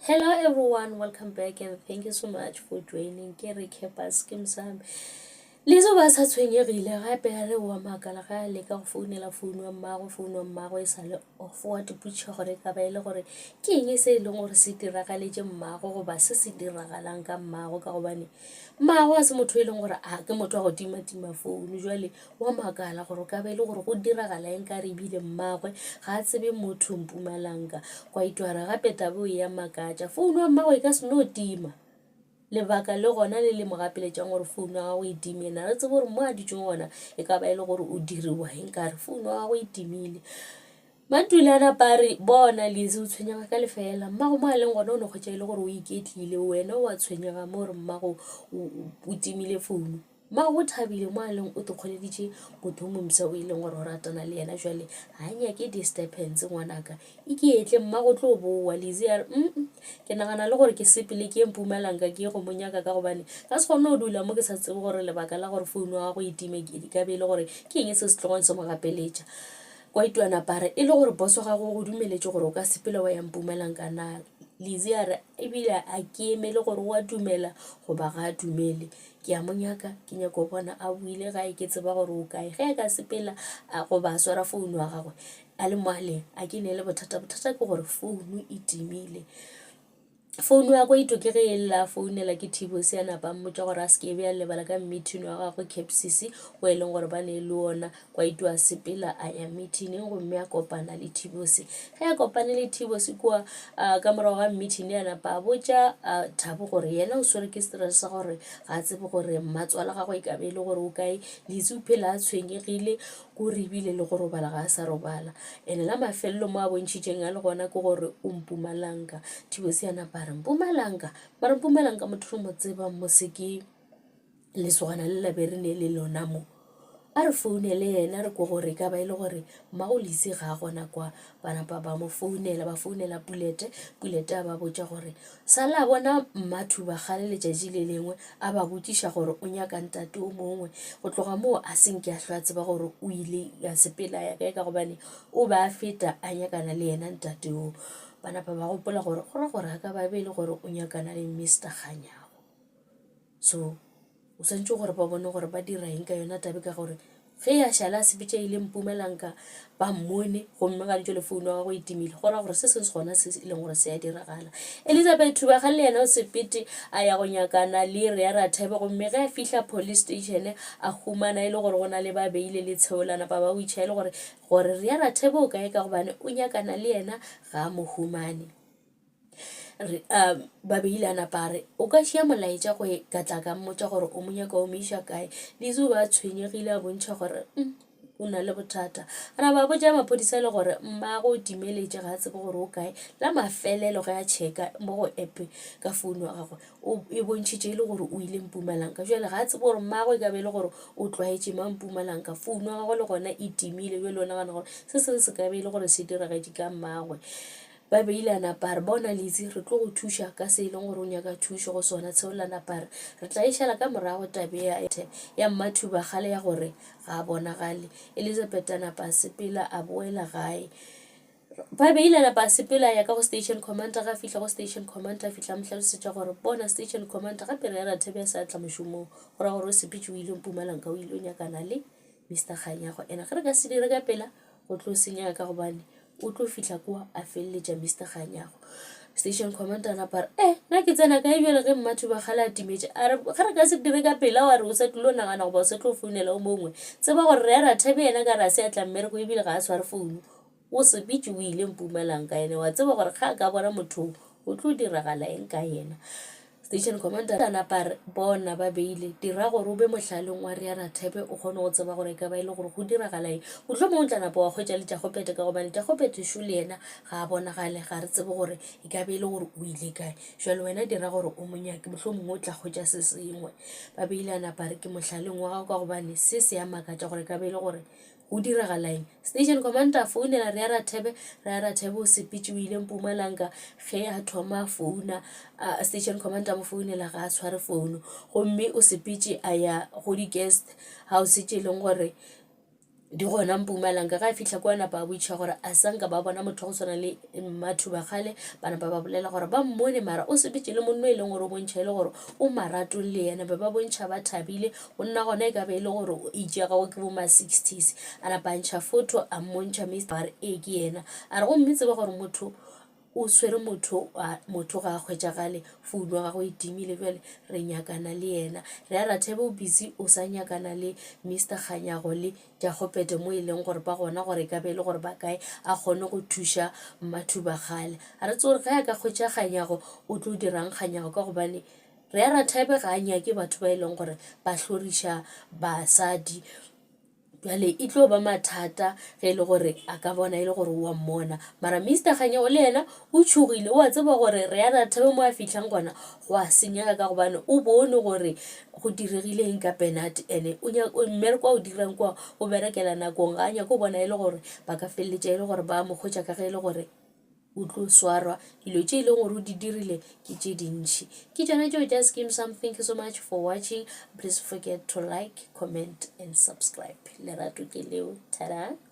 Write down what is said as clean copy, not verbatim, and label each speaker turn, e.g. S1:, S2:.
S1: Hello everyone, welcome back and thank you so much for joining. Ke recap skim sam. Lizo ba sa tshwenyegile gape a re wa makala ga le ka go founela founu wa mmago e sale off wa diputša gore ka ba ile gore ke eng se leng gore se diragaletše mmago go ba se diragalang ka mmago ka gobane mmago a se motho e leng gore a ke motho wa go tima founu jwale wa makala gore ka ba ile gore go diragala eng ka re bile mmagwe ga a tsebe motho Mpumalanga kwa itwara gape tabo ya makatša founu wa mmago e ka se no tima lebaka le gona le le mogapeletšang gore founu ya gago e timile na re tsebe gore mo a ditšong gona e ka ba e le gore o diriwa eng ka re founu ya gago e timile matulana pare bona Lizzy o tshwenyega ka lefela mmago mo a leng gona o ne kgwetša e le gore o iketlile wena o a tshwenyega mo gore mmago o timile founu mmago o thabile mo a leng o tekgoleditše motho o momsa o e leng gore o ratana le yena jwale ga nyake disturbance ngwanaka e ke etle mmago tlo boa Lizzy a re ke nagana le gore ke sepele ke Mpumalanga ke go monyaka ka gobane ka se kgone o dula mo ke sa tsebe gore lebaka la gore founu ya gago e time ka be e le gore ke eng se se tlogong se mo gapeletša kwa itwana pare e le gore boso ga go dumeletše gore o ka sepela wa ya Mpumalanga na Lizzy a re ebile a ke emele gore o a dumela goba ga a dumele ke a monyaka ke nyaka go bona a buile ga e ke tseba gore o kae ge a ka sepela a go ba swara founu wa gagwe a le moaleng a ke ne le bothata ke gore founu e timile founu ya kwa ito ke ge e la founela ke Thibosi ya napa mmotša gore a se ke be a lebala ka meeting wa gagwe Capsisi o e leng gore ba ne le ona kwa ito a sepela a ya meeting gomme a kopana le Thibosi ge a kopane le Thibosi kua ka morago ga meeting ya napa a botša Thabo gore yena o swere ke stress sa gore ga a tsebe gore mmatswala gagwe e ka be e le gore o kae Lizzy o phela a tshwenyegile ko re ebile le go robala ga a sa robala ene la mafelelo mo a bontšhitšeng a le gona ke gore o Mpumalanga Thibosi ya napa re Mpumalanga mara Mpumalanga motho mo tseba mo se ke lesogana le la bere ne le lona mo a re founele yena re kwa gore ka ba ile gore mmago Lizzy ga a gona kwa bana ba mo founela ba founela Pulete a ba botša gore sala bona mmathu ba gale letšatši le lengwe a ba botšiša gore o nyaka ntate o mongwe go tloga moo a senke a hlwa tseba gore o ile ya sepela ya kae ka gobane o ba feta a nyakana le yena ntate o bana ba gopola gore gore a ka ba be le gore o nyakana le Mr. Kganyago so o santse gore ba bone gore ba dira eng ka yona tabe ka gore ge ya šala a sepetša ile Mpumalanga ba mmone gomme ga ditšo le founu wa gago e timile gora gore se sengwe se gona se e leng gore se ya diragala Elizabeth Thubagale le yena o sepete a ya go nyakana le re ya Rathebe gomme ge a fihla police station a humana e le gore go na le ba beile le tsheolana ba witšha e le gore re ya Rathebe o kae ka gobane o nyakana le yena ga a mo humane ba beile a napare o ka šia molaetša go ka tla ka mmotša gore o monyaka o meiša kae Lizzy ba tshwenyegile a bontšha gore o na le bothata ana ba botša maphodisa le gore mmago o timeletše ga a tsebe gore o kae la mafelelo ge a checka mo go app ka founu wa gagwe e bontšhitše e le gore o ile Mpumalanga jwale ga a tsebe gore mmago e ka be e le gore o tlwaetše ma Mpumalanga founu wa gagwe le gona e timile bjale o nagana gore se sengwe se ka be e le gore se diragetše ka mmagwe ba beile a napare bona Lizzy re tlo go thuša ka se e leng gore o nyaka thušo go sona tsheola napare re tla išala ka morago tabe ya Mmathubagale ya gore ga a bonagale Elizabeth a napa a sepela a boela gae ba beile a napa a sepela ya ka go station commander ga fihla go station commander a fihla mohlalosetša gore bona station commander gape re ya Rathebe a sa tla mošomong go ra gore o sepetše o ile Mpumalanga o ile o nyakana le Mr. Kganyago ene ge re ka se dire ka pela go tlo senyega ka gobane o tlo fihla kwa a feleletša Mr. Kganyago station commander napare nna ke tsena ka ebjale ge Mmathubagale a timetše a re ge re ka se dire ka pela wa re o se tlo nagana goba o se tlo founela o mongwe tseba gore re ya Rathebe yena ka re a se a tla mmereko ebile ga a tshware founu o sepetše o ile Mpumalanga ene wa tseba gore ga a ka bona motho o tlo diragala eng ka yena station commander a napare bona ba beile dira gore o be mohlaleng wa re ya Rathebe o kgone go tseba gore ka ba ile gore go diragala eng o tlo mo tla napa wa hwetša le Jakgopete ka gobane Jakgopete sho le yena ga a bonagale ga re tsebe gore e ka be ile gore o ile kae jwale wena dira gore o monyake mohlomongwe o tla hwetša se sengwe ba beile a napare ke mohlaleng wa gago ka gobane se se ya makatša gore ka be ile gore o diragala eng station commander a founela re ya Rathebe o sepetše o ile Mpumalanga ge a thoma founa station commander mo founela ga a tshware founu gomme o sepetše a ya go di guest house tše leng gore di gona Mpumalanga ga fihla kwa napa a botša gore a sanka ba bona motho go tshwana le Mathuba Kgale bana ba bolela gore ba mmone mara o sepetse le monno e leng gore o bontšha e le gore o maratong le yena ba bontšha ba thabile go nna gona e ka be e le gore o itšegago ke bo ma-60s a napantšha photo a mmontšha Mr. e ke yena a re go mmetse ba gore motho o swere motho ga a hwetša gale founu wa gago e timile bjale re nyakana le yena re a Rathebe o busy o sa nyakana le Mr. Kganyago le Jakgopete mo e leng gore ba gona gore ka be le gore ba kae a kgone go thuša Mathuba Kgale a re tse gore ga ya ka hwetša Kganyago o tlo dirang Kganyago ka gobane re a Rathebe ga a nyake batho ba e leng gore ba hloriša basadi bjale e tlo ba mathata ge e le gore a ka bona e le gore wa mmona mara Mr. Kganyago le yena o tšhogile o a tseba gore re a Rathebe mo a fitlhang gona go a senyega ka gobane o bone gore go diregileng ka Penat ene mmereko wa o dirang kwa o berekela nakong ga a nyako bona e le gore ba ka feleletša e le gore ba mo hwetša ka ge e le gore o tlo swarwa dilo tše e leng gore o di dirile ke tše dintši ke tšona tšeo tša Skeem Saam. Thank you so much for watching. Please forget to like, comment and subscribe. Lerato ke leo. Tada.